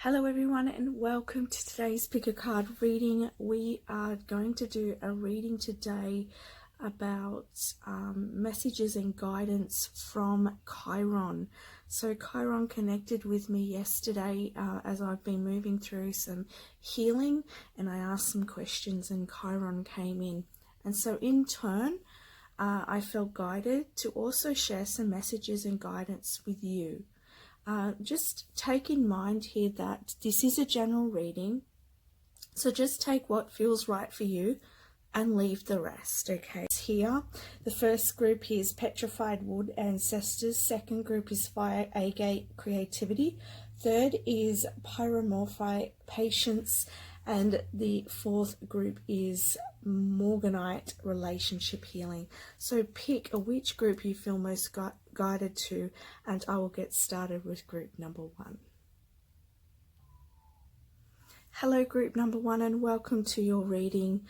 Hello everyone and welcome to today's pick a card reading. We are going to do a reading today about messages and guidance from Chiron. So Chiron connected with me yesterday as I've been moving through some healing, and I asked some questions and Chiron came in. And so in turn, I felt guided to also share some messages and guidance with you. Just take in mind here that this is a general reading, so just take what feels right for you and leave the rest, okay? Here, the first group is Petrified Wood Ancestors, second group is Fire Agate Creativity, third is Pyromorphite Patience, and the fourth group is Morganite Relationship Healing. So pick which group you feel most guided to, and I will get started with group number one. Hello group number one, and welcome to your reading.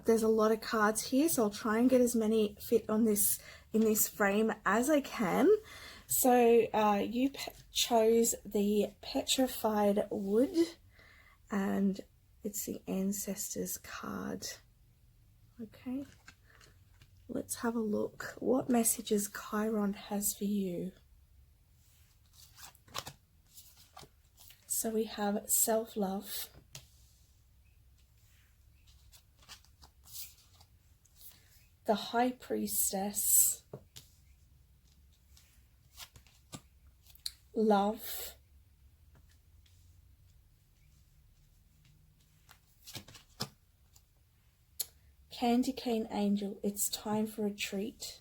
There's a lot of cards here, so I'll try and get as many fit on this in this frame as I can. So you chose the Petrified Wood, and it's the Ancestors card. Okay, let's have a look. What messages Chiron has for you? So we have self-love, the High Priestess, love, Candy Cane Angel, it's time for a treat,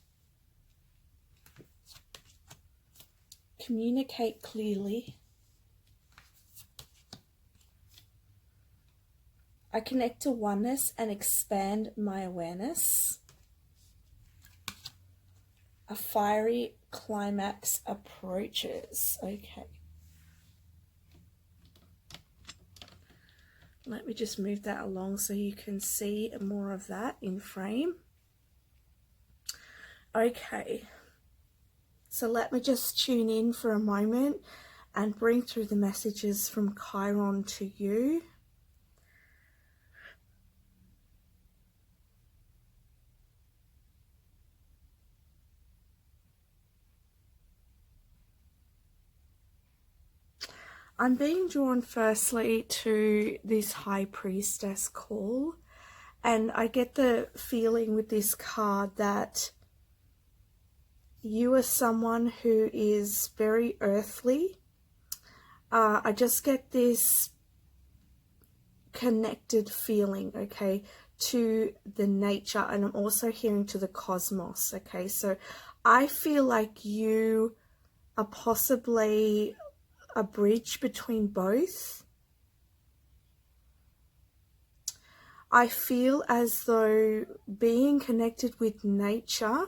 communicate clearly, I connect to oneness and expand my awareness, a fiery climax approaches. Okay. Let me just move that along so you can see more of that in frame. Okay, so let me just tune in for a moment and bring through the messages from Chiron to you. I'm being drawn firstly to this High Priestess call, and I get the feeling with this card that you are someone who is very earthly. I just get this connected feeling, okay, to the nature, and I'm also hearing to the cosmos, okay? So I feel like you are possibly a bridge between both. I feel as though being connected with nature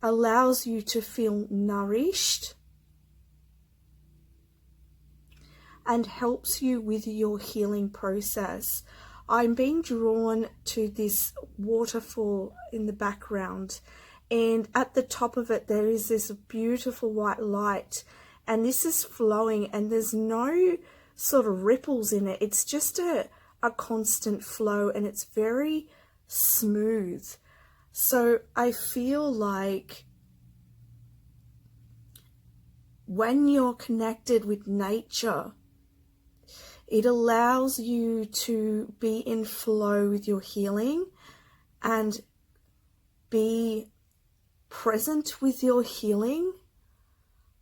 allows you to feel nourished and helps you with your healing process. I'm being drawn to this waterfall in the background, and at the top of it there is this beautiful white light, and this is flowing and there's no sort of ripples in it. It's just a constant flow, and it's very smooth. So I feel like when you're connected with nature, it allows you to be in flow with your healing and be present with your healing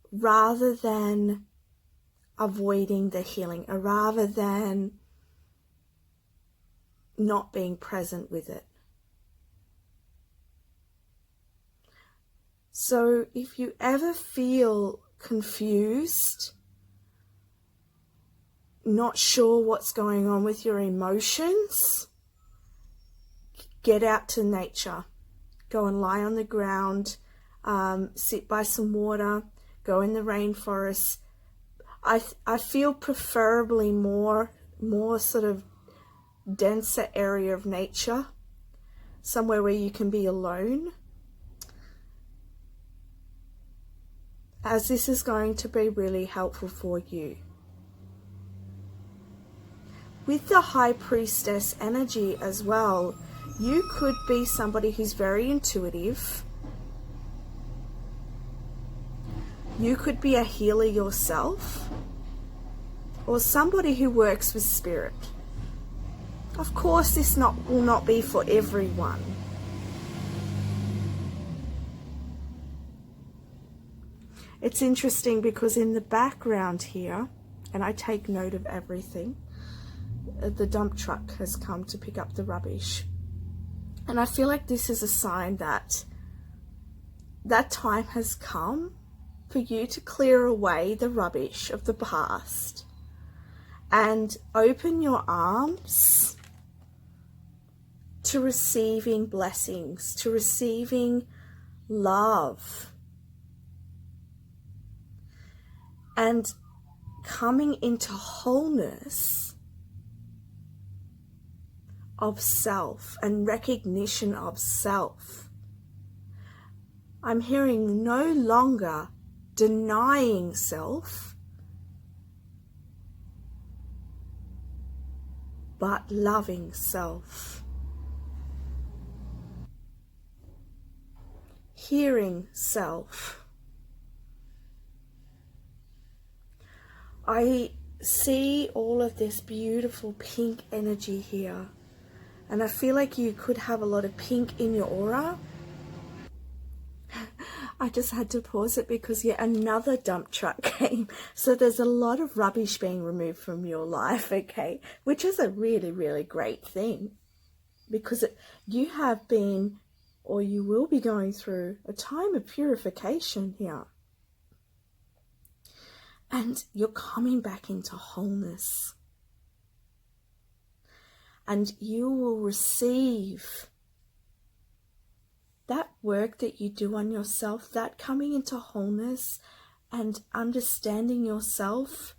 rather than avoiding the healing, or rather than not being present with it. So if you ever feel confused, not sure what's going on with your emotions, get out to nature. Go and lie on the ground, sit by some water, go in the rainforest. I feel preferably more sort of denser area of nature, somewhere where you can be alone, as this is going to be really helpful for you. with the High Priestess energy as well, you could be somebody who's very intuitive. You could be a healer yourself, or somebody who works with spirit. Of course, this will not be for everyone. It's interesting because in the background here, and I take note of everything, the dump truck has come to pick up the rubbish. And I feel like this is a sign that that time has come for you to clear away the rubbish of the past and open your arms to receiving blessings, to receiving love, and coming into wholeness of self and recognition of self. I'm hearing no longer denying self, but loving self. Hearing self. I see all of this beautiful pink energy here, and I feel like you could have a lot of pink in your aura. I just had to pause it because yet another dump truck came. So there's a lot of rubbish being removed from your life, okay? Which is a really, really great thing, because you have been, or you will be going through, a time of purification here. And you're coming back into wholeness. And you will receive that work that you do on yourself, that coming into wholeness and understanding yourself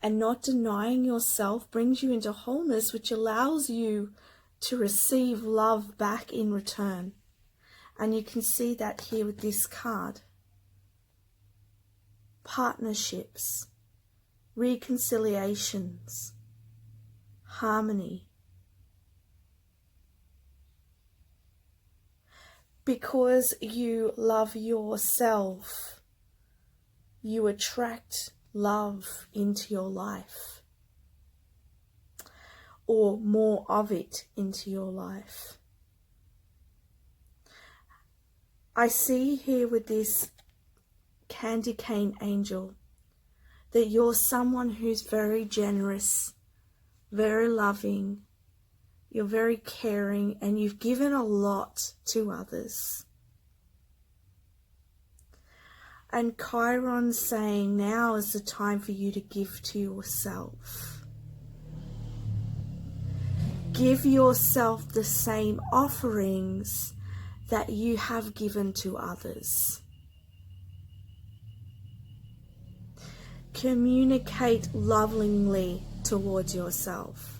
and not denying yourself brings you into wholeness, which allows you to receive love back in return. And you can see that here with this card. Partnerships, reconciliations, harmony. Because you love yourself, you attract love into your life, or more of it into your life. I see here with this candy cane angel that you're someone who's very generous, very loving, you're very caring, and you've given a lot to others. And Chiron's saying now is the time for you to give to yourself. Give yourself the same offerings that you have given to others. Communicate lovingly towards yourself.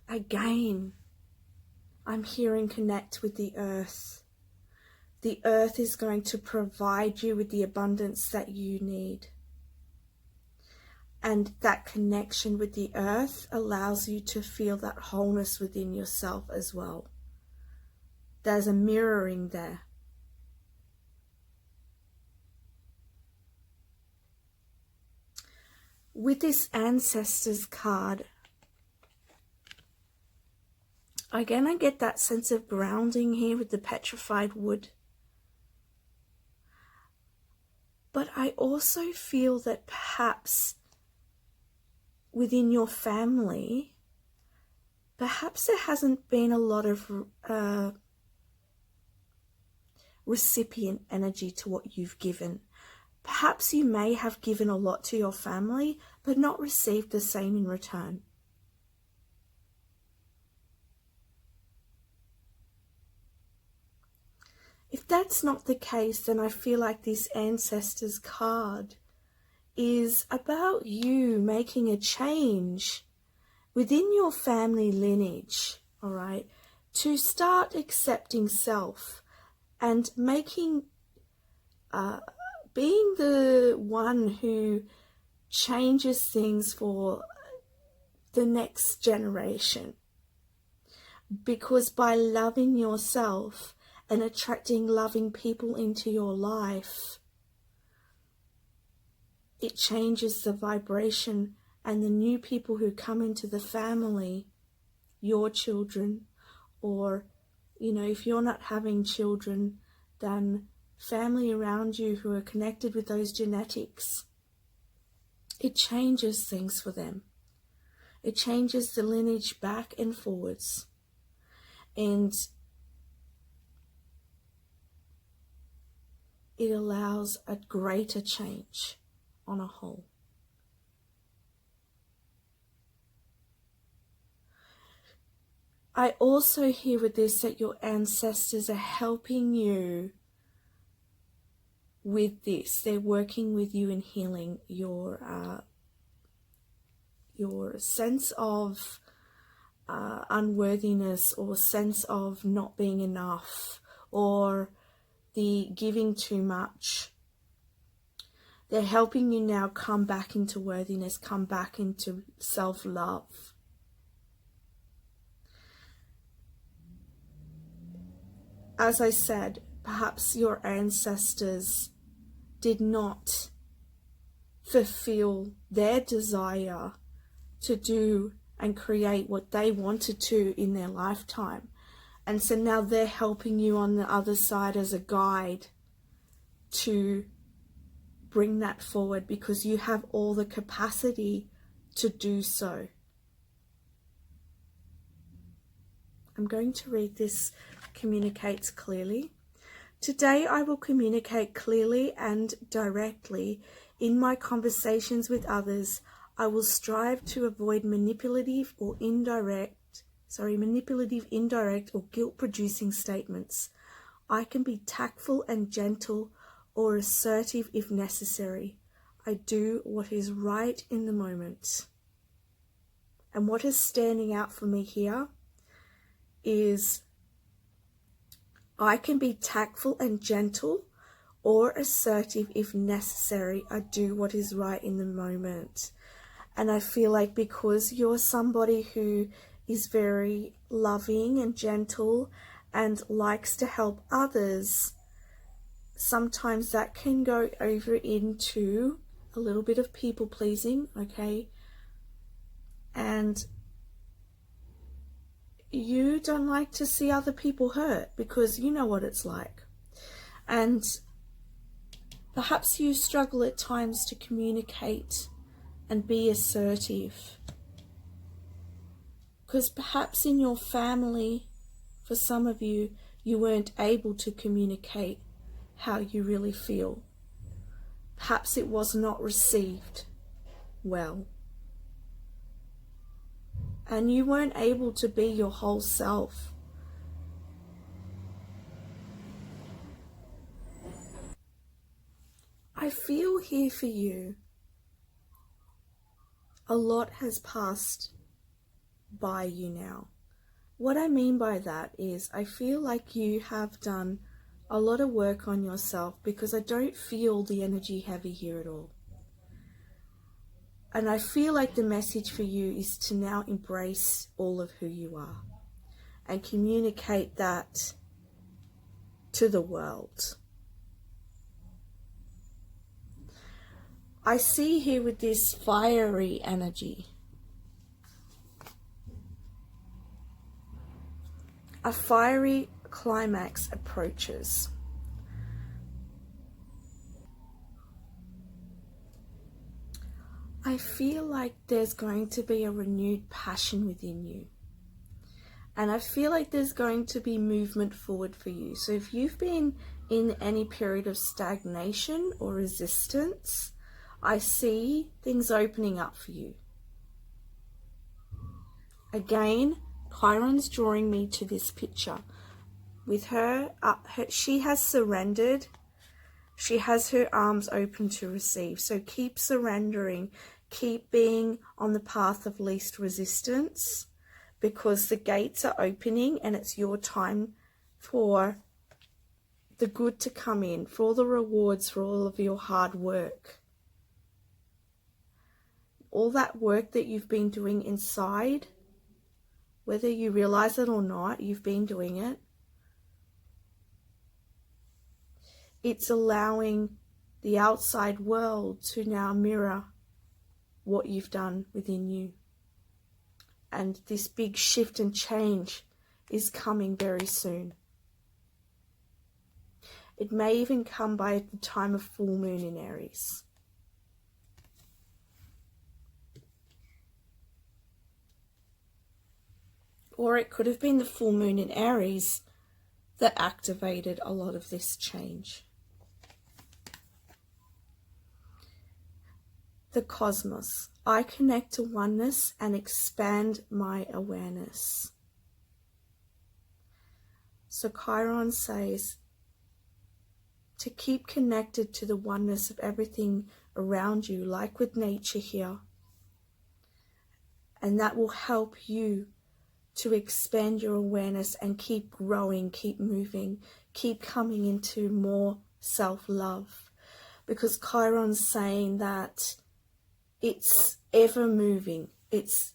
Again, I'm hearing connect with the earth. The earth is going to provide you with the abundance that you need. And that connection with the earth allows you to feel that wholeness within yourself as well. There's a mirroring there. With this Ancestors card, again, I get that sense of grounding here with the petrified wood. But I also feel that perhaps within your family, perhaps there hasn't been a lot of recipient energy to what you've given. Perhaps you may have given a lot to your family, but not received the same in return. If that's not the case, then I feel like this Ancestors card is about you making a change within your family lineage, all right, to start accepting self and making being the one who changes things for the next generation. Because by loving yourself and attracting loving people into your life, it changes the vibration, and the new people who come into the family, your children, or, you know, if you're not having children, then family around you who are connected with those genetics, it changes things for them. It changes the lineage back and forwards. And it allows a greater change on a whole. I also hear with this that your ancestors are helping you with this. They're working with you in healing your sense of unworthiness, or sense of not being enough, or the giving too much. They're helping you now come back into worthiness, come back into self-love. As I said, perhaps your ancestors did not fulfill their desire to do and create what they wanted to in their lifetime. And so now they're helping you on the other side as a guide to bring that forward, because you have all the capacity to do so. I'm going to read this. Communicates clearly. Today I will communicate clearly and directly. In my conversations with others, I will strive to avoid manipulative, indirect, or guilt-producing statements. I can be tactful and gentle, or assertive if necessary. I do what is right in the moment. And what is standing out for me here is I can be tactful and gentle, or assertive if necessary. I do what is right in the moment. And I feel like because you're somebody who is very loving and gentle and likes to help others, sometimes that can go over into a little bit of people pleasing, okay? And you don't like to see other people hurt, because you know what it's like. And perhaps you struggle at times to communicate and be assertive, because perhaps in your family, for some of you, you weren't able to communicate how you really feel. Perhaps it was not received well, and you weren't able to be your whole self. I feel here for you, a lot has passed by you now. What I mean by that is I feel like you have done a lot of work on yourself, because I don't feel the energy heavy here at all. And I feel like the message for you is to now embrace all of who you are and communicate that to the world. I see here with this fiery energy, a fiery climax approaches. I feel like there's going to be a renewed passion within you. And I feel like there's going to be movement forward for you. So if you've been in any period of stagnation or resistance, I see things opening up for you. Again, Chiron's drawing me to this picture. With her, she has surrendered. She has her arms open to receive. So keep surrendering. Keep being on the path of least resistance, because the gates are opening and it's your time for the good to come in, for all the rewards for all of your hard work. All that work that you've been doing inside, whether you realize it or not, you've been doing it. It's allowing the outside world to now mirror what you've done within you. And this big shift and change is coming very soon. It may even come by the time of full moon in Aries. Or it could have been the full moon in Aries that activated a lot of this change. The cosmos. I connect to oneness and expand my awareness. So Chiron says to keep connected to the oneness of everything around you, like with nature here. And that will help you to expand your awareness and keep growing, keep moving, keep coming into more self-love. Because Chiron's saying that it's ever moving. It's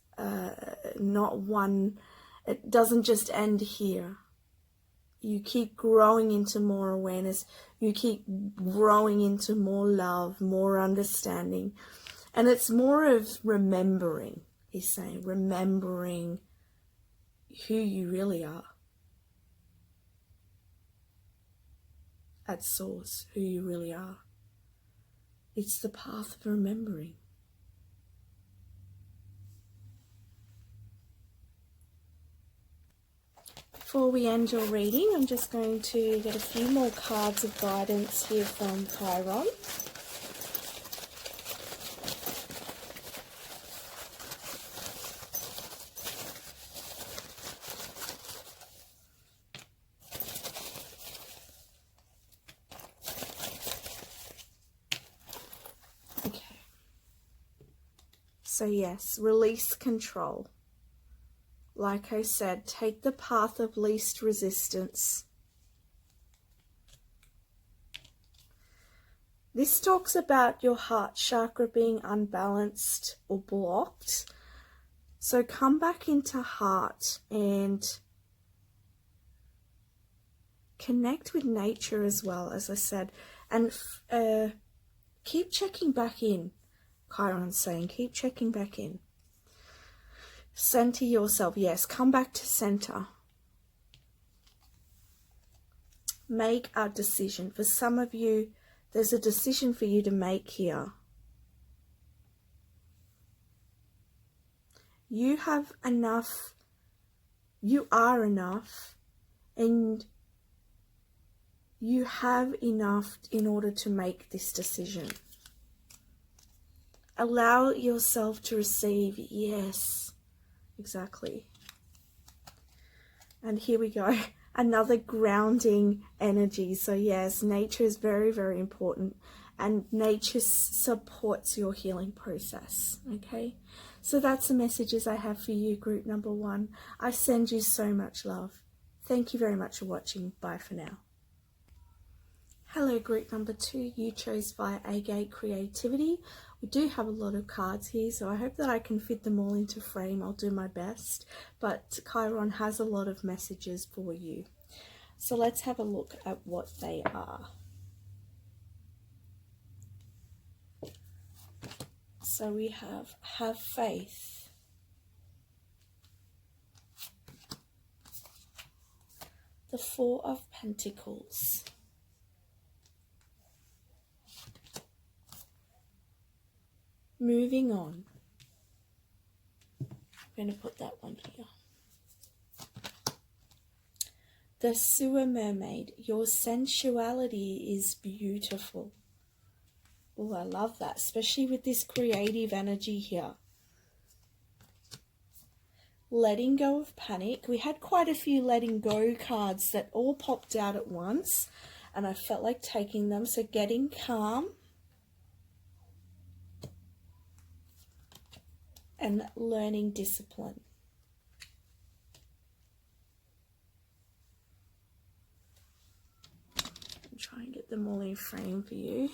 not one, it doesn't just end here. You keep growing into more awareness. You keep growing into more love, more understanding. And it's more of remembering, he's saying, remembering who you really are. At source, who you really are. It's the path of remembering. Before we end your reading, I'm just going to get a few more cards of guidance here from Chiron. Okay. So yes, release control. Like I said, take the path of least resistance. This talks about your heart chakra being unbalanced or blocked. So come back into heart and connect with nature as well, as I said. And keep checking back in, Chiron's saying. Keep checking back in. Center yourself. Yes, come back to center. Make a decision. For some of you, there's a decision for you to make here. You have enough. You are enough. And you have enough in order to make this decision. Allow yourself to receive. Yes. Exactly. And here we go. Another grounding energy. So yes, nature is very, very important. And nature supports your healing process. Okay. So that's the messages I have for you, group number 1. I send you so much love. Thank you very much for watching. Bye for now. Hello, group number 2. You chose via A-Gate Creativity. We do have a lot of cards here, so I hope that I can fit them all into frame. I'll do my best. But Chiron has a lot of messages for you. So let's have a look at what they are. So we have faith. The 4 of Pentacles. Moving on. I'm going to put that one here. The Sewer Mermaid. Your sensuality is beautiful. Oh, I love that, especially with this creative energy here. Letting go of panic. We had quite a few letting go cards that all popped out at once, and I felt like taking them. So getting calm. And learning discipline. try and get them all in frame for you.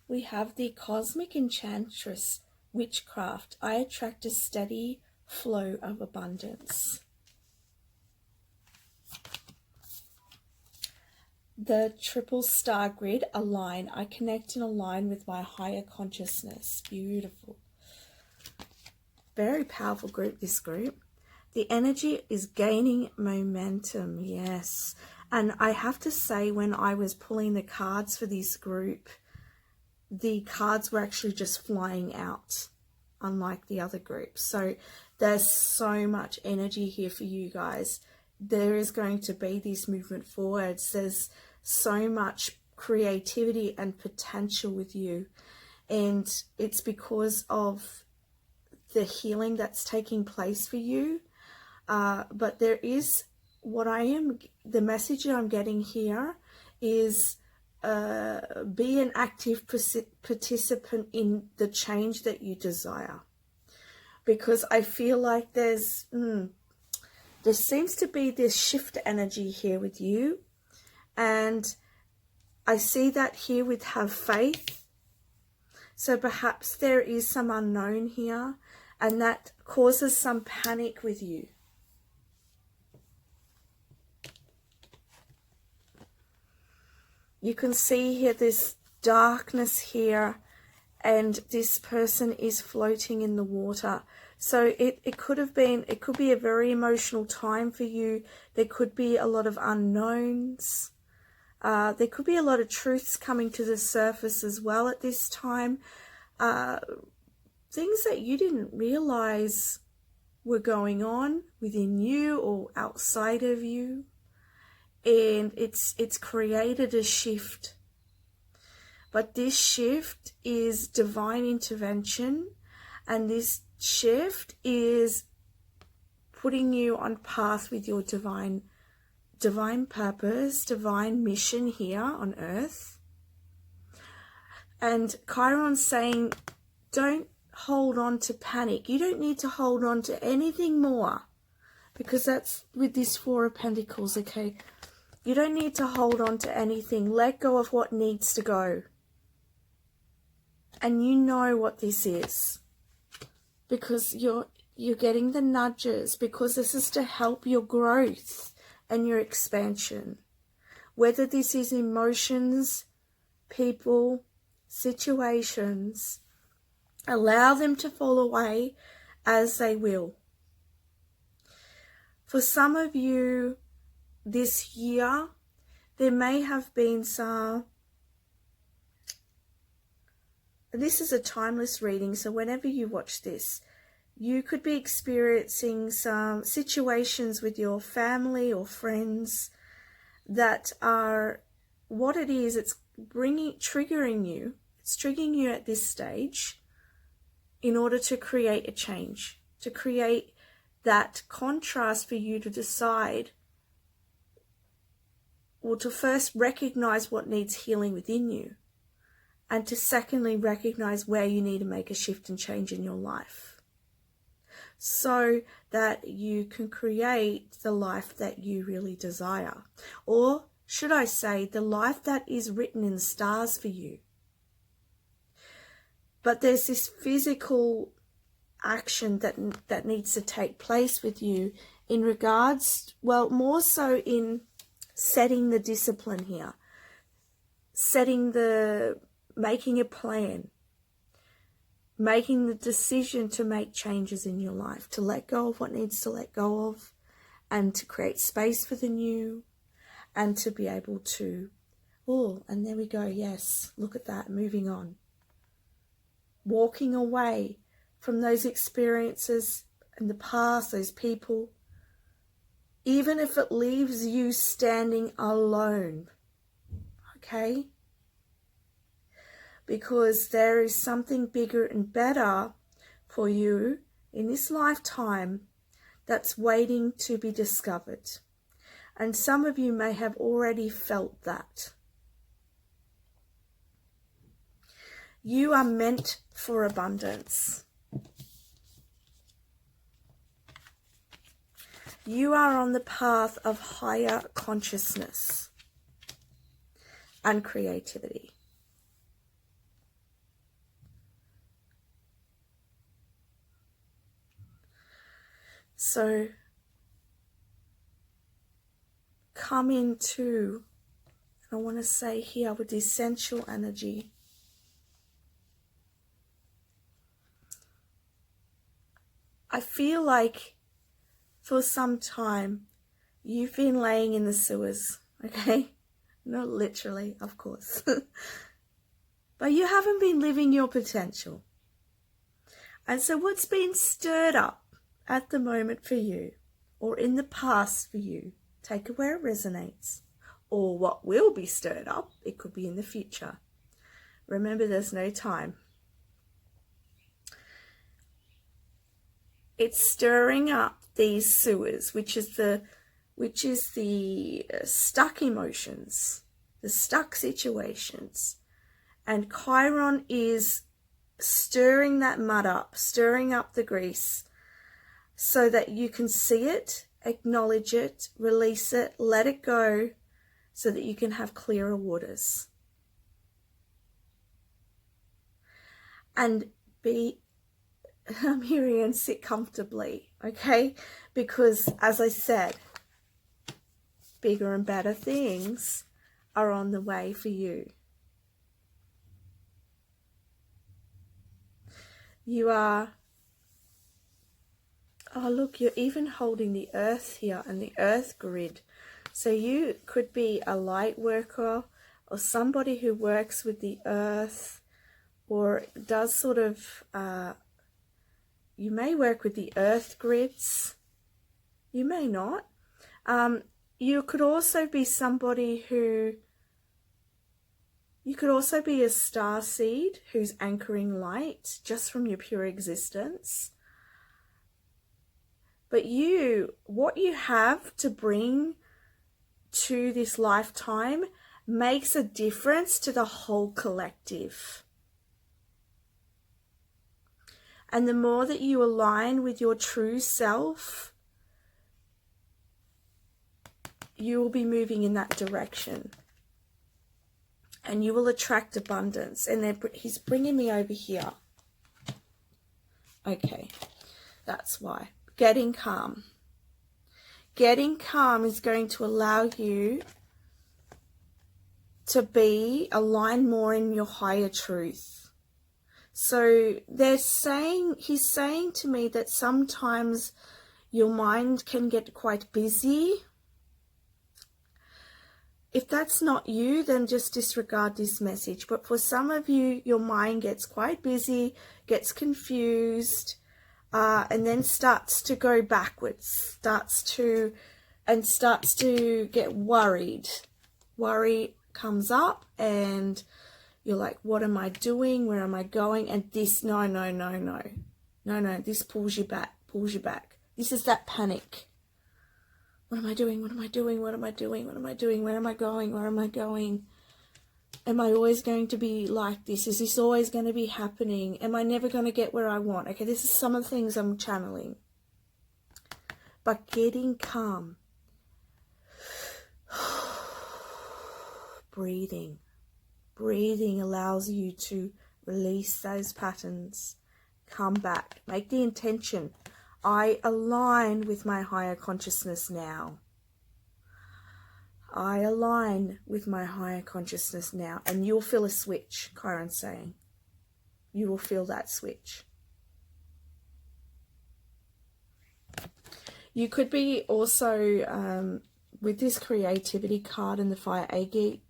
We have the Cosmic Enchantress Witchcraft. I attract a steady flow of abundance. The Triple Star Grid, Align. I connect and align with my higher consciousness. Beautiful. Very powerful group, this group. The energy is gaining momentum, yes. And I have to say, when I was pulling the cards for this group, the cards were actually just flying out, unlike the other groups. So there's so much energy here for you guys. There is going to be this movement forwards. There's so much creativity and potential with you. And it's because of the healing that's taking place for you. But there is the message that I'm getting here is be an active participant in the change that you desire. Because I feel like there seems to be this shift energy here with you. And I see that here with have faith. So perhaps there is some unknown here, and that causes some panic with you. You can see here this darkness here, and this person is floating in the water. So it could be a very emotional time for you. There could be a lot of unknowns. There could be a lot of truths coming to the surface as well at this time. Things that you didn't realize were going on within you or outside of you. And it's created a shift. But this shift is divine intervention, and this shift is putting you on path with your divine purpose, divine mission here on earth. And Chiron's saying, don't hold on to panic. You don't need to hold on to anything more, because that's with this Four of Pentacles, okay? You don't need to hold on to anything. Let go of what needs to go. And you know what this is, because you're getting the nudges, because this is to help your growth and your expansion. Whether this is emotions, people, situations, allow them to fall away as they will. For some of you this year, there may have been some, this is a timeless reading, so whenever you watch this, you could be experiencing some situations with your family or friends that are what it is. It's triggering you. It's triggering you at this stage in order to create a change, to create that contrast for you to decide, or to first recognize what needs healing within you, and to secondly recognize where you need to make a shift and change in your life, so that you can create the life that you really desire. Or should I say, the life that is written in the stars for you. But there's this physical action that needs to take place with you in regards, well, more so in setting the discipline here, making a plan, making the decision to make changes in your life, to let go of what needs to let go of, and to create space for the new, and to be able to, and there we go, yes, look at that, moving on. Walking away from those experiences in the past, those people, even if it leaves you standing alone, okay? Because there is something bigger and better for you in this lifetime that's waiting to be discovered. And some of you may have already felt that. You are meant for abundance. You are on the path of higher consciousness and creativity. So come into, I want to say here with the essential energy, I feel like for some time you've been laying in the sewers, okay? Not literally, of course. But you haven't been living your potential. And so what's been stirred up at the moment for you, or in the past for you, take it where it resonates, or what will be stirred up, it could be in the future. Remember, there's no time. It's stirring up these sewers, which is the stuck emotions, the stuck situations. And Chiron is stirring that mud up, stirring up the grease, so that you can see it, acknowledge it, release it, let it go, so that you can have clearer waters. And I'm hearing, and sit comfortably, okay? Because, as I said, bigger and better things are on the way for you. You are, oh look, you're even holding the earth here and the earth grid. So you could be a light worker or somebody who works with the earth, or does sort of, you may work with the earth grids, you may not. You could also be somebody who, you could also be a star seed who's anchoring light just from your pure existence. But you, what you have to bring to this lifetime makes a difference to the whole collective. And the more that you align with your true self, you will be moving in that direction. And you will attract abundance. And he's bringing me over here. Okay, that's why. Getting calm. Getting calm is going to allow you to be aligned more in your higher truth. So he's saying to me that sometimes your mind can get quite busy. If that's not you, then just disregard this message. But for some of you, your mind gets quite busy, gets confused, and then starts to go backwards, starts to get worried. Worry comes up and you're like, what am I doing? Where am I going? And this, no, this pulls you back. This is that panic. What am I doing? What am I doing? What am I doing? What am I doing? Where am I going? Where am I going? Am I always going to be like this? Is this always going to be happening? Am I never going to get where I want? Okay, this is some of the things I'm channeling. But getting calm. Breathing. Breathing allows you to release those patterns. Come back. Make the intention. I align with my higher consciousness now. I align with my higher consciousness now. And you'll feel a switch, Chiron's saying. You will feel that switch. You could be also, with this creativity card and the fire agate,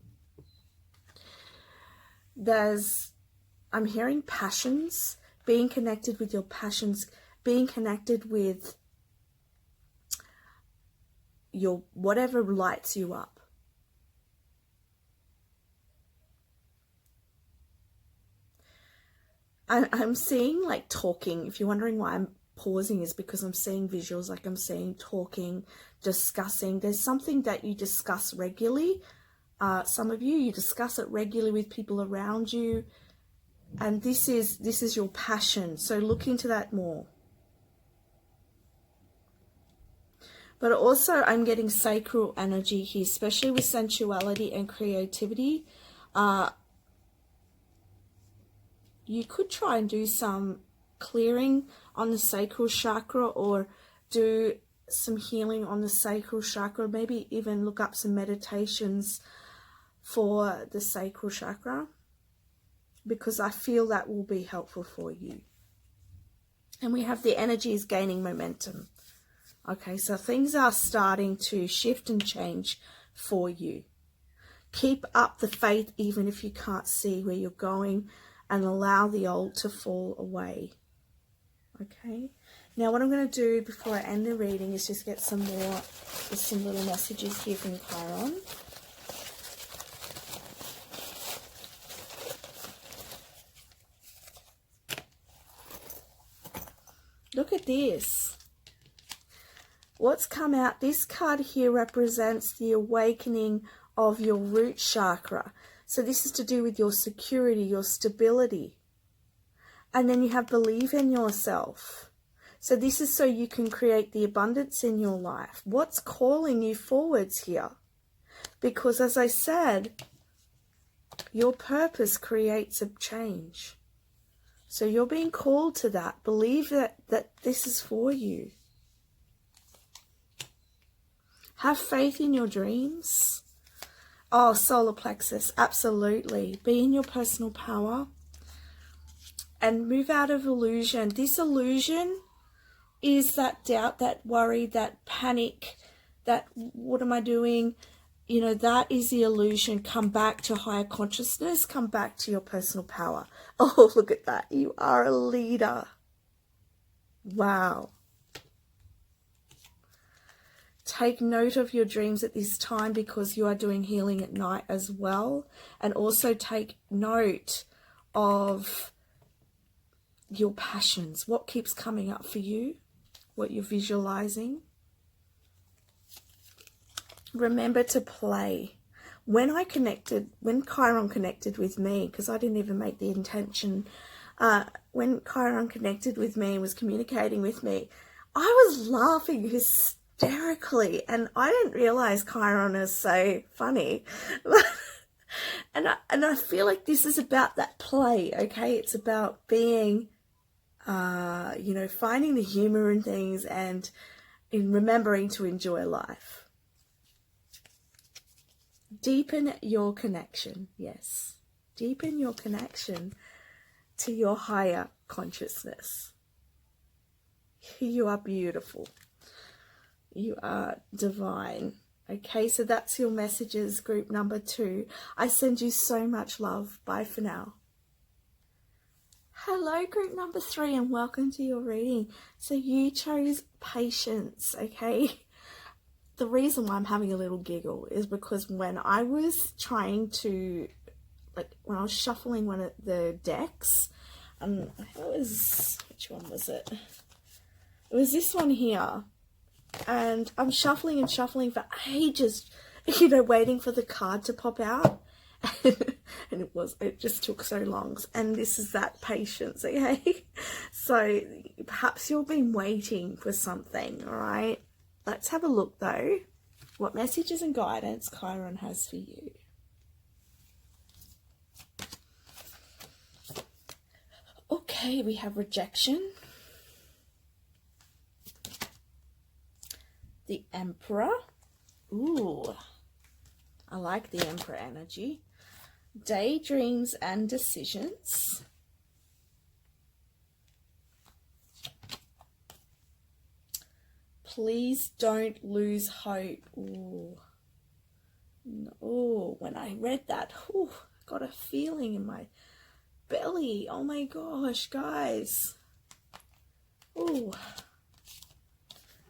I'm hearing passions, being connected with your passions, being connected with your whatever lights you up. I'm seeing like talking. If you're wondering why I'm pausing, is because I'm seeing visuals, like I'm seeing talking, discussing. There's something that you discuss regularly. Some of you discuss it regularly with people around you. And this is your passion. So look into that more. But also I'm getting sacral energy here, especially with sensuality and creativity. You could try and do some clearing on the sacral chakra, or do some healing on the sacral chakra. Maybe even look up some meditations for the sacral chakra, because I feel that will be helpful for you. And we have the energies gaining momentum. Okay, so things are starting to shift and change for you. Keep up the faith even if you can't see where you're going, and allow the old to fall away. Okay, now what I'm going to do before I end the reading is just get some more, just some little messages here from Chiron. Look at this. What's come out, this card here represents the awakening of your root chakra. So this is to do with your security, your stability. And then you have believe in yourself. So this is so you can create the abundance in your life. What's calling you forwards here? Because as I said, your purpose creates a change. So you're being called to that. Believe that this is for you. Have faith in your dreams. Oh, solar plexus, absolutely. Be in your personal power and move out of illusion. This illusion is that doubt, that worry, that panic, that what am I doing? You know, that is the illusion. Come back to higher consciousness. Come back to your personal power. Oh, look at that. You are a leader. Wow. Take note of your dreams at this time, because you are doing healing at night as well. And also take note of your passions. What keeps coming up for you? What you're visualizing. Remember to play. When Chiron connected with me, because I didn't even make the intention, when Chiron connected with me and was communicating with me, I was laughing hysterically, and I didn't realize Chiron is so funny. and I feel like this is about that play, okay? It's about being, you know, finding the humor in things and in remembering to enjoy life. Deepen your connection, yes. Deepen your connection to your higher consciousness. You are beautiful. You are divine. Okay, so that's your messages, group number 2. I send you so much love. Bye for now. Hello, group number 3, and welcome to your reading. So you chose patience, okay? The reason why I'm having a little giggle is because when I was trying to, when I was shuffling one of the decks, which one was it? It was this one here. And I'm shuffling and shuffling for ages, you know, waiting for the card to pop out. And it just took so long. And this is that patience, okay? So perhaps you've been waiting for something, all right? Let's have a look, though, what messages and guidance Chiron has for you. Okay, we have rejection, the Emperor. Ooh, I like the Emperor energy. Daydreams and decisions. Please don't lose hope. Ooh. No, when I read that, ooh, I got a feeling in my belly. Oh my gosh, guys. Ooh.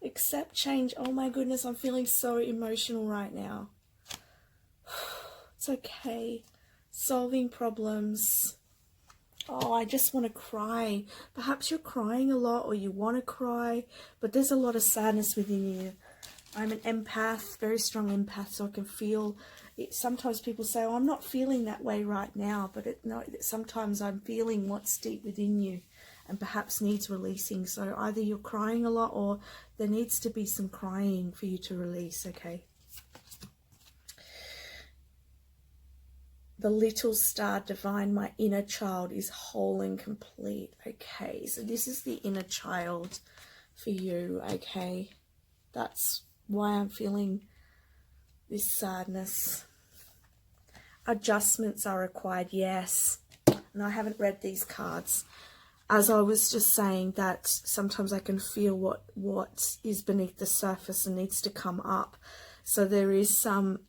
Accept change. Oh my goodness, I'm feeling so emotional right now. It's okay. Solving problems. Oh, I just want to cry. Perhaps you're crying a lot, or you want to cry, but there's a lot of sadness within you. I'm an empath, very strong empath, so I can feel it. Sometimes people say, oh, I'm not feeling that way right now, but no, sometimes I'm feeling what's deep within you. and perhaps needs releasing. So either you're crying a lot, or there needs to be some crying for you to release, okay? The little star divine, my inner child is whole and complete. Okay, so this is the inner child for you, okay? That's why I'm feeling this sadness. Adjustments are required, yes. And I haven't read these cards. As I was just saying, that sometimes I can feel what is beneath the surface and needs to come up. So there is some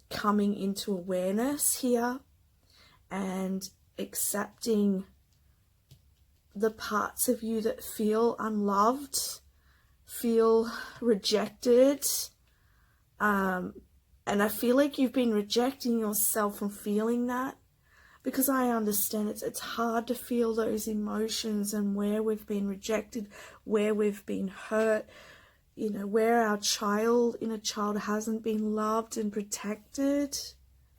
coming into awareness here and accepting the parts of you that feel unloved, feel rejected, and I feel like you've been rejecting yourself from feeling that, because I understand it's hard to feel those emotions, and where we've been rejected, where we've been hurt, you know, where our inner child hasn't been loved and protected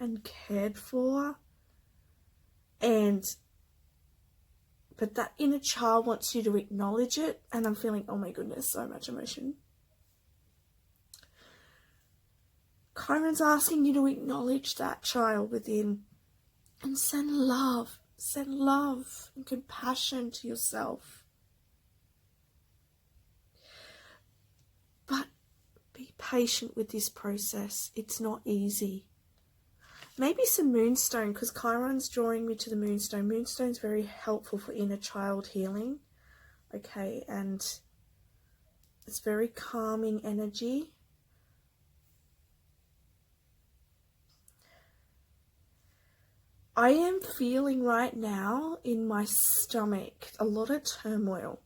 and cared for. But that inner child wants you to acknowledge it, and I'm feeling, oh my goodness, so much emotion. Chiron's asking you to acknowledge that child within and send love and compassion to yourself. But be patient with this process. It's not easy. Maybe some moonstone, because Chiron's drawing me to the moonstone. Moonstone's very helpful for inner child healing. Okay, and it's very calming energy. I am feeling right now in my stomach a lot of turmoil.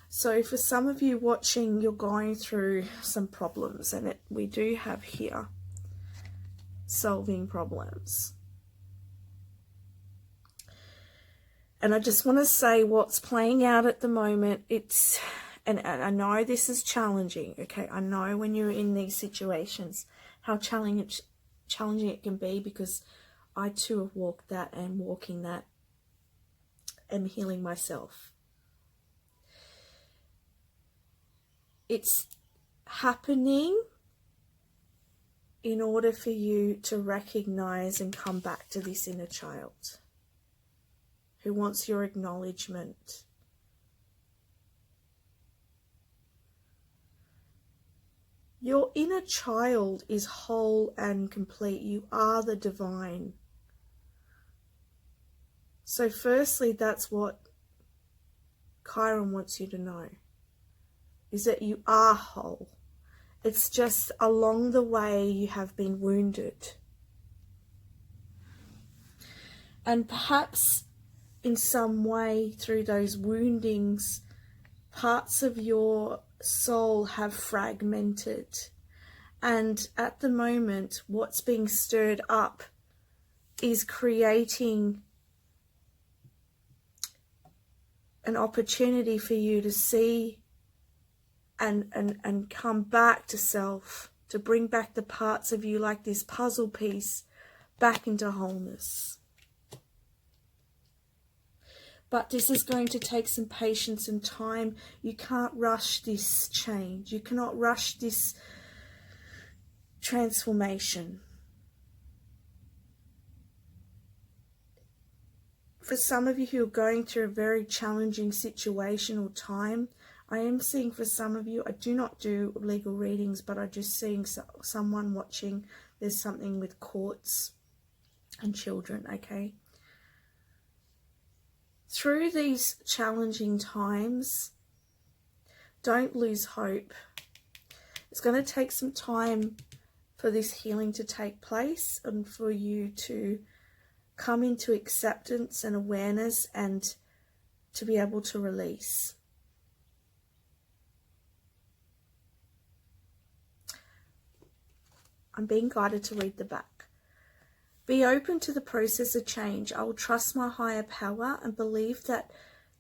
So for some of you watching, you're going through some problems, and we do have here solving problems. And I just want to say what's playing out at the moment, and I know this is challenging, okay? I know when you're in these situations how challenging it can be, because I too have walked that and walking that and healing myself. It's happening in order for you to recognize and come back to this inner child who wants your acknowledgement. Your inner child is whole and complete. You are the divine. So firstly, that's what Chiron wants you to know, is that you are whole. It's just along the way you have been wounded. And perhaps in some way through those woundings, parts of your soul have fragmented. And at the moment, what's being stirred up is creating an opportunity for you to see and come back to self, to bring back the parts of you like this puzzle piece back into wholeness. But this is going to take some patience and time. You can't rush this change. You cannot rush this transformation. For some of you who are going through a very challenging situation or time, I am seeing for some of you, I do not do legal readings, but I'm just seeing someone watching. There's something with courts and children, okay? Through these challenging times, don't lose hope. It's going to take some time for this healing to take place and for you to come into acceptance and awareness and to be able to release. I'm being guided to read the back. Be open to the process of change. I will trust my higher power and believe that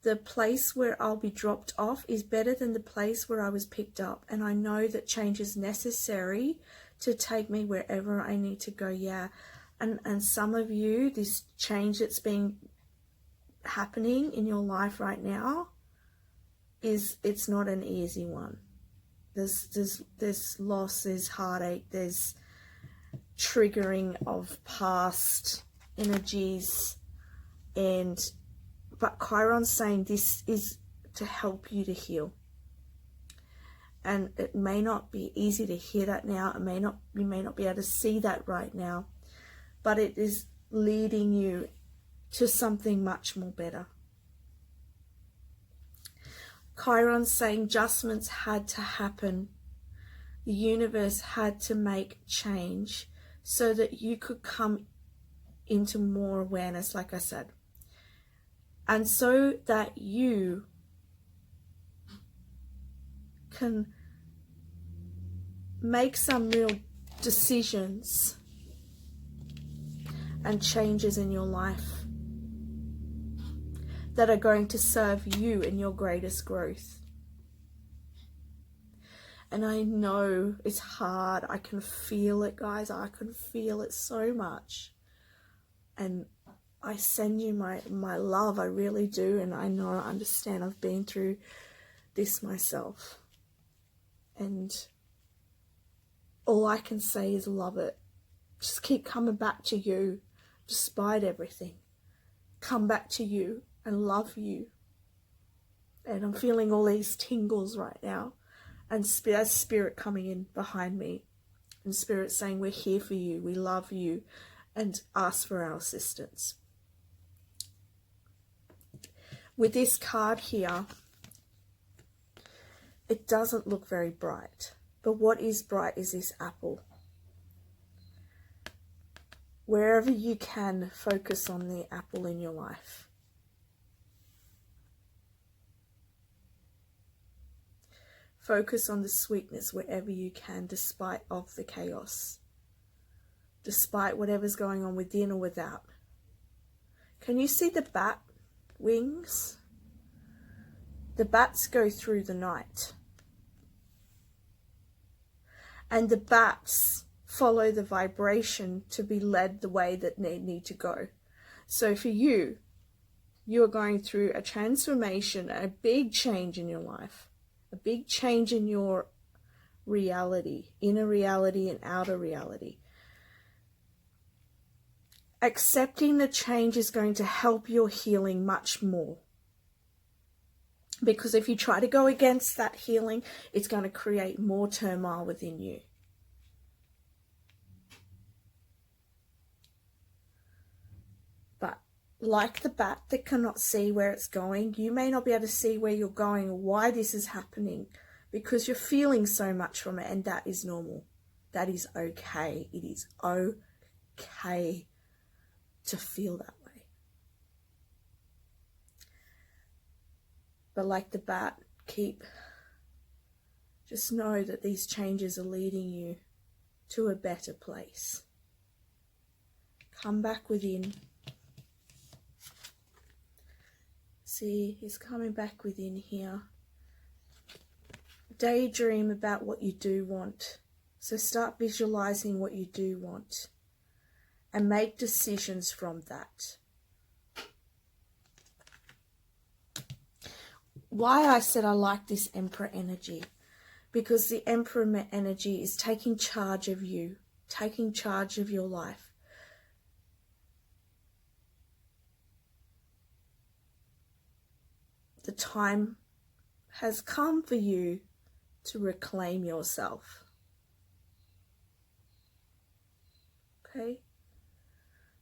the place where I'll be dropped off is better than the place where I was picked up. And I know that change is necessary to take me wherever I need to go. Yeah. And some of you, this change that's being happening in your life right now it's not an easy one. There's loss, there's heartache, there's triggering of past energies, but Chiron's saying this is to help you to heal. And it may not be easy to hear that now. You may not be able to see that right now, but it is leading you to something much more better. Chiron's saying adjustments had to happen. The universe had to make change so that you could come into more awareness, like I said. And so that you can make some real decisions and changes in your life that are going to serve you in your greatest growth. And I know it's hard. I can feel it, guys. I can feel it so much. And I send you my love. I really do. And I know, I understand. I've been through this myself. And all I can say is love it. Just keep coming back to you, despite everything. Come back to you and love you. And I'm feeling all these tingles right now. And there's spirit coming in behind me. And spirit saying, we're here for you. We love you. And ask for our assistance. With this card here, it doesn't look very bright. But what is bright is this apple. Wherever you can, focus on the apple in your life. Focus on the sweetness wherever you can, despite of the chaos. Despite whatever's going on within or without. Can you see the bat wings? The bats go through the night. And the bats follow the vibration to be led the way that they need to go. So for you, you're going through a transformation, a big change in your life. A big change in your reality, inner reality and outer reality. Accepting the change is going to help your healing much more. Because if you try to go against that healing, it's going to create more turmoil within you. But like the bat that cannot see where it's going, you may not be able to see where you're going or why this is happening, because you're feeling so much from it, and that is normal. That is okay. It is okay to feel that way. But like the bat, just know that these changes are leading you to a better place. Come back within. See, he's coming back within here. Daydream about what you do want. So start visualizing what you do want. And make decisions from that. Why I said I like this Emperor energy. Because the Emperor energy is taking charge of you. Taking charge of your life. The time has come for you to reclaim yourself. Okay?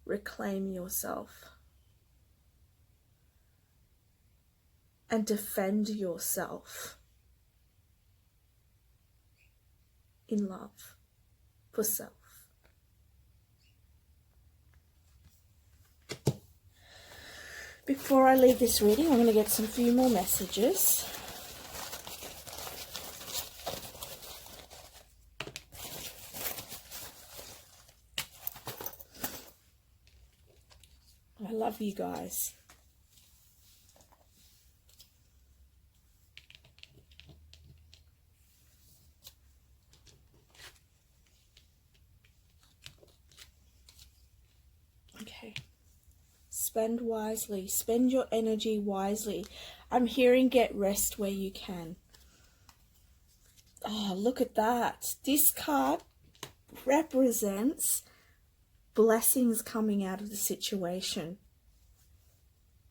Reclaim yourself. And defend yourself in love for self. Before I leave this reading, I'm going to get some few more messages. I love you guys. Okay. Spend wisely. Spend your energy wisely. I'm hearing get rest where you can. Oh, look at that. This card represents blessings coming out of the situation.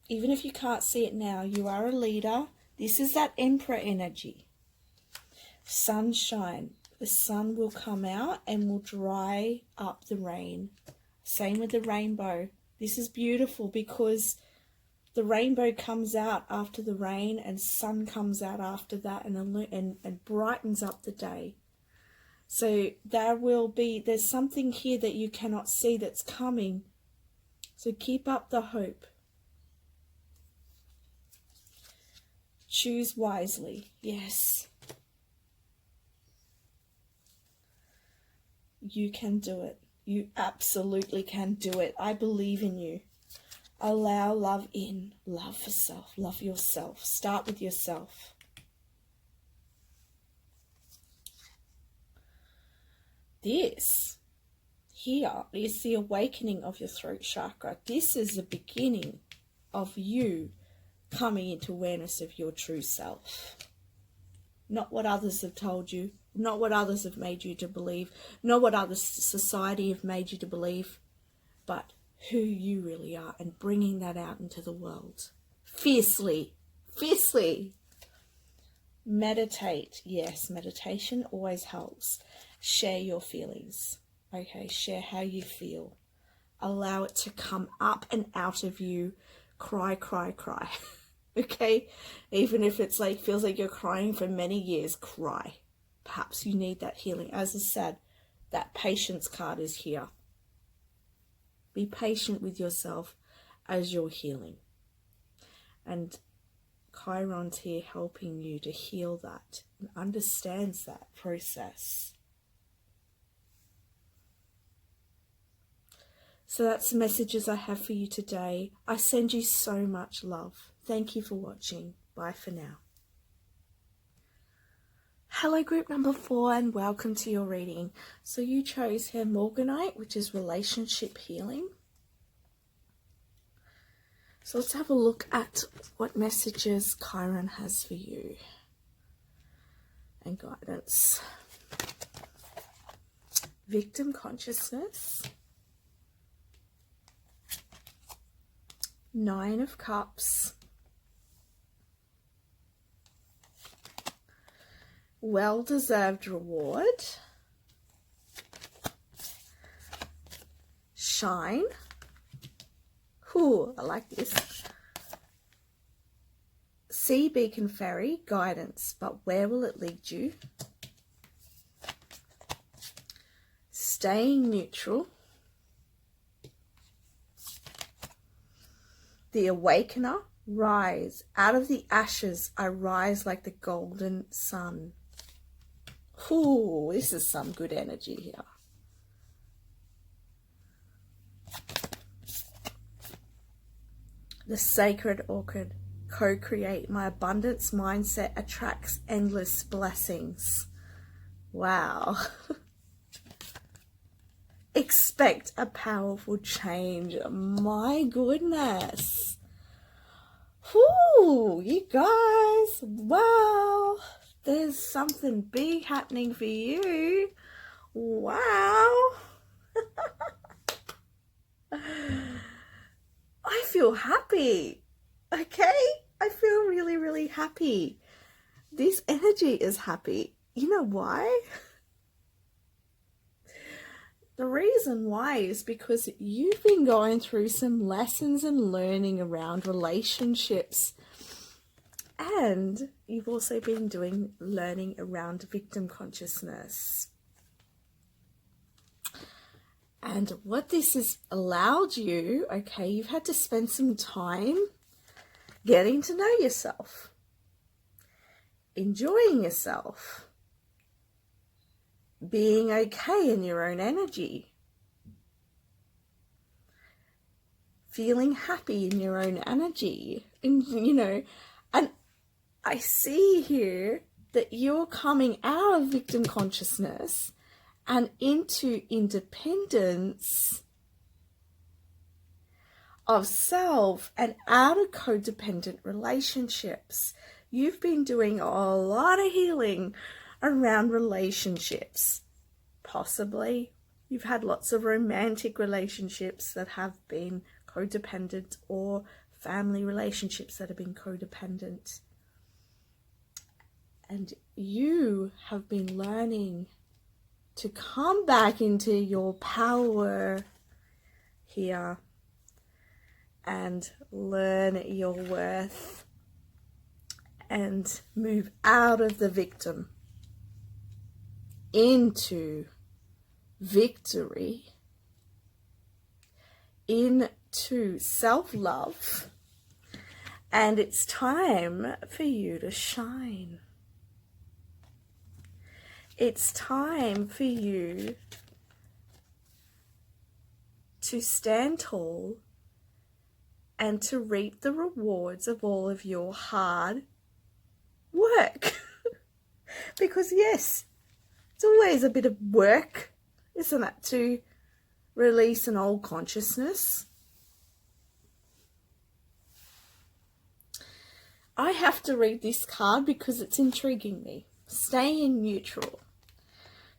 Even if you can't see it now, you are a leader. This is that Emperor energy. Sunshine. The sun will come out and will dry up the rain. Same with the rainbow. This is beautiful because the rainbow comes out after the rain and sun comes out after that and brightens up the day. So there's something here that you cannot see that's coming. So keep up the hope. Choose wisely. Yes. You can do it. You absolutely can do it. I believe in you. Allow love in. Love for self. Love yourself. Start with yourself. This here is the awakening of your throat chakra. This is the beginning of you coming into awareness of your true self. Not what others have told you, not what others have made you to believe, not what other society have made you to believe, but who you really are, and bringing that out into the world. Fiercely, fiercely. Meditate. Yes, meditation always helps. Share your feelings. Okay, share how you feel. Allow it to come up and out of you. Cry, cry, cry. Okay, even if it's like feels like you're crying for many years, cry. Perhaps you need that healing. As I said, that patience card is here. Be patient with yourself as you're healing. And Chiron's here helping you to heal that and understands that process. So that's the messages I have for you today. I send you so much love. Thank you for watching. Bye for now. Hello group number 4 and welcome to your reading. So you chose here Morganite, which is relationship healing. So let's have a look at what messages Chiron has for you and guidance. Victim consciousness. 9 of Cups. Well-deserved reward. Shine. Ooh, I like this. Sea Beacon Fairy, guidance, but where will it lead you? Staying neutral. The Awakener, rise. Out of the ashes, I rise like the golden sun. Ooh, this is some good energy here. The Sacred Orchid, co-create. My abundance mindset attracts endless blessings. Wow. Expect a powerful change. My goodness. Whoo, you guys. Wow. There's something big happening for you. Wow. I feel happy. Okay? I feel really, really happy. This energy is happy. You know why? The reason why is because you've been going through some lessons and learning around relationships. And you've also been learning around victim consciousness. And what this has allowed you, okay, you've had to spend some time getting to know yourself, enjoying yourself, being okay in your own energy, feeling happy in your own energy, and and I see here that you're coming out of victim consciousness and into independence. of self and out of codependent relationships. You've been doing a lot of healing around relationships. Possibly you've had lots of romantic relationships that have been codependent, or family relationships that have been codependent. And you have been learning to come back into your power here and learn your worth and move out of the victim into victory, into self-love, and it's time for you to shine. It's time for you to stand tall and to reap the rewards of all of your hard work. Because yes, it's always a bit of work, isn't it, to release an old consciousness. I have to read this card because it's intriguing me. Stay in neutral.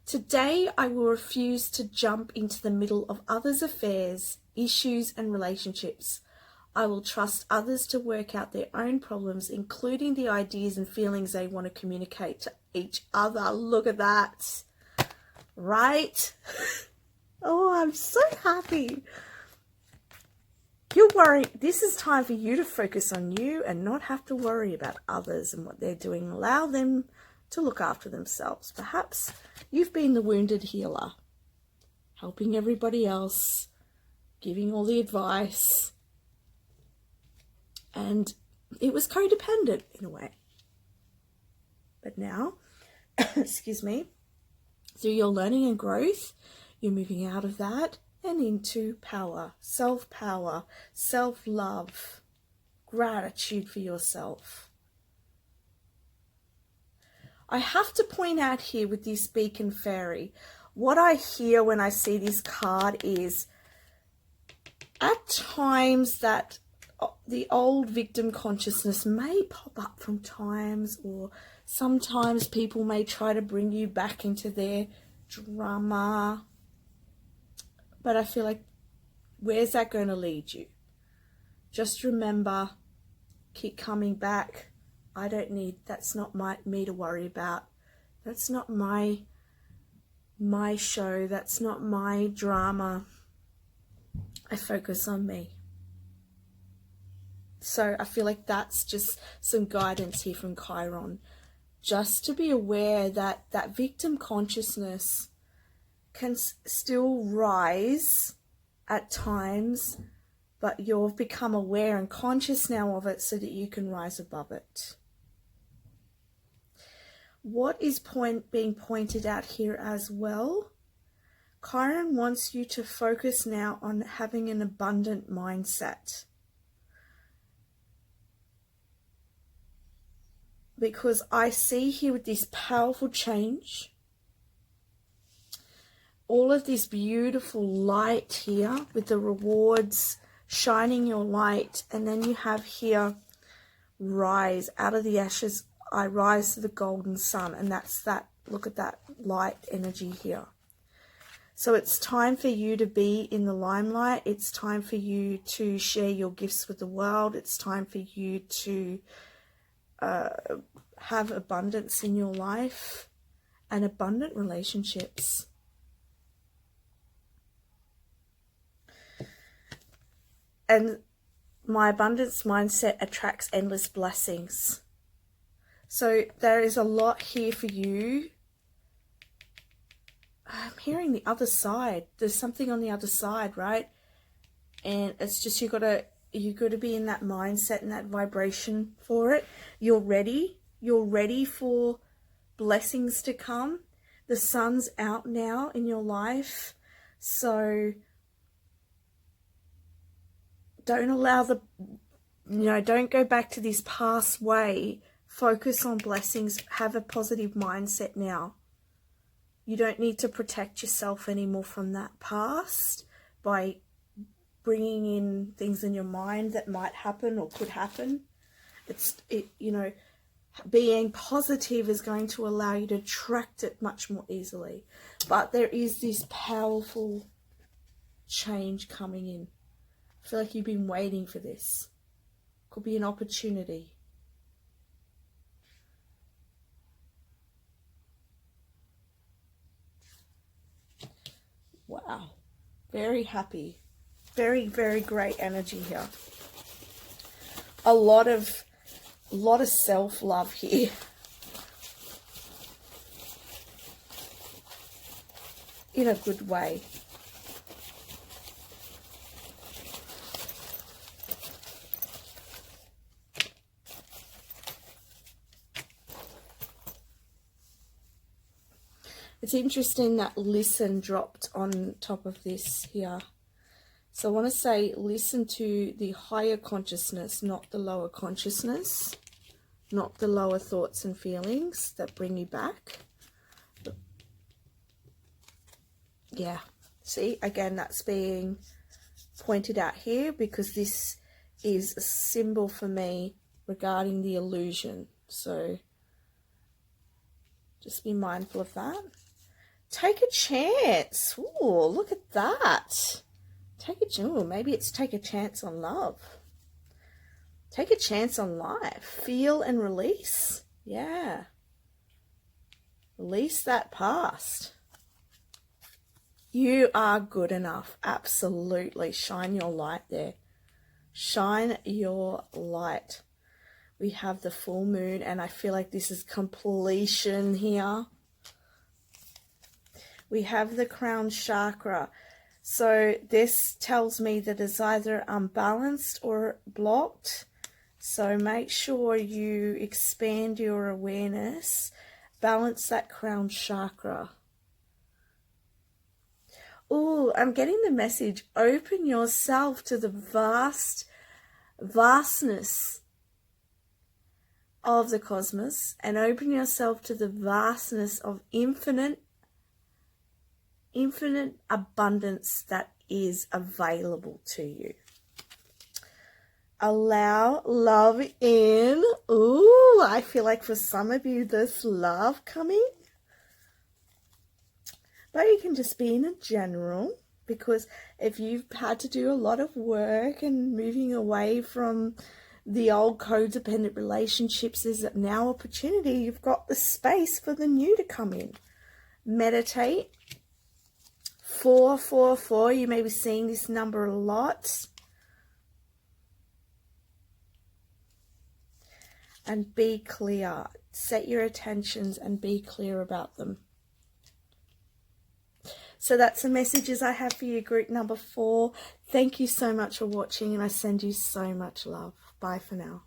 Today, I will refuse to jump into the middle of others' affairs, issues, and relationships. I will trust others to work out their own problems, including the ideas and feelings they want to communicate to each other. Look at that. Right? Oh, I'm so happy. You're worried. This is time for you to focus on you and not have to worry about others and what they're doing. Allow them to look after themselves. Perhaps you've been the wounded healer, helping everybody else, giving all the advice, and it was codependent in a way. But now, excuse me, through your learning and growth, you're moving out of that and into power, self-power, self-love, gratitude for yourself. I have to point out here with this beacon fairy, what I hear when I see this card is at times that the old victim consciousness may pop up from times, or sometimes people may try to bring you back into their drama. But I feel like, where's that going to lead you? Just remember, keep coming back. I don't need, that's not me to worry about. That's not my show. That's not my drama. I focus on me. So I feel like that's just some guidance here from Chiron. Just to be aware that that victim consciousness can still rise at times, but you've become aware and conscious now of it so that you can rise above it. What is being pointed out here as well? Chiron wants you to focus now on having an abundant mindset. Because I see here with this powerful change, all of this beautiful light here with the rewards, shining your light, and then you have here, rise out of the ashes, I rise to the golden sun, and that's that, look at that light energy here. So it's time for you to be in the limelight. It's time for you to share your gifts with the world. It's time for you to have abundance in your life and abundant relationships. And my abundance mindset attracts endless blessings. So there is a lot here for you. I'm hearing the other side. There's something on the other side, right? And it's just you got to be in that mindset and that vibration for it. You're ready. You're ready for blessings to come. The sun's out now in your life. So don't allow don't go back to this past way. Focus on blessings. Have a positive mindset now. You don't need to protect yourself anymore from that past by bringing in things in your mind that might happen or could happen. You know, being positive is going to allow you to attract it much more easily. But there is this powerful change coming in. I feel like you've been waiting for this. Could be an opportunity. Wow. Very happy. Very, very great energy here. A lot of self-love here. In a good way. It's interesting that listen dropped on top of this here. So I want to say listen to the higher consciousness, not the lower consciousness, not the lower thoughts and feelings that bring you back. Yeah, see, again, that's being pointed out here because this is a symbol for me regarding the illusion. So just be mindful of that. Take a chance. Ooh, look at that. Maybe it's take a chance on love. Take a chance on life. Feel and release. Yeah. Release that past. You are good enough. Absolutely. Shine your light there. Shine your light. We have the full moon, and I feel like this is completion here. We have the crown chakra. So this tells me that it's either unbalanced or blocked. So make sure you expand your awareness. Balance that crown chakra. Oh, I'm getting the message. Open yourself to the vastness of the cosmos, and open yourself to the vastness of infinite abundance that is available to you. Allow love in. Ooh, I feel like for some of you there's love coming. But you can just be in a general, because if you've had to do a lot of work and moving away from the old codependent relationships, is now opportunity. You've got the space for the new to come in. Meditate. 444, you may be seeing this number a lot. And be clear. Set your attentions and be clear about them. So that's the messages I have for you, group number 4. Thank you so much for watching, and I send you so much love. Bye for now.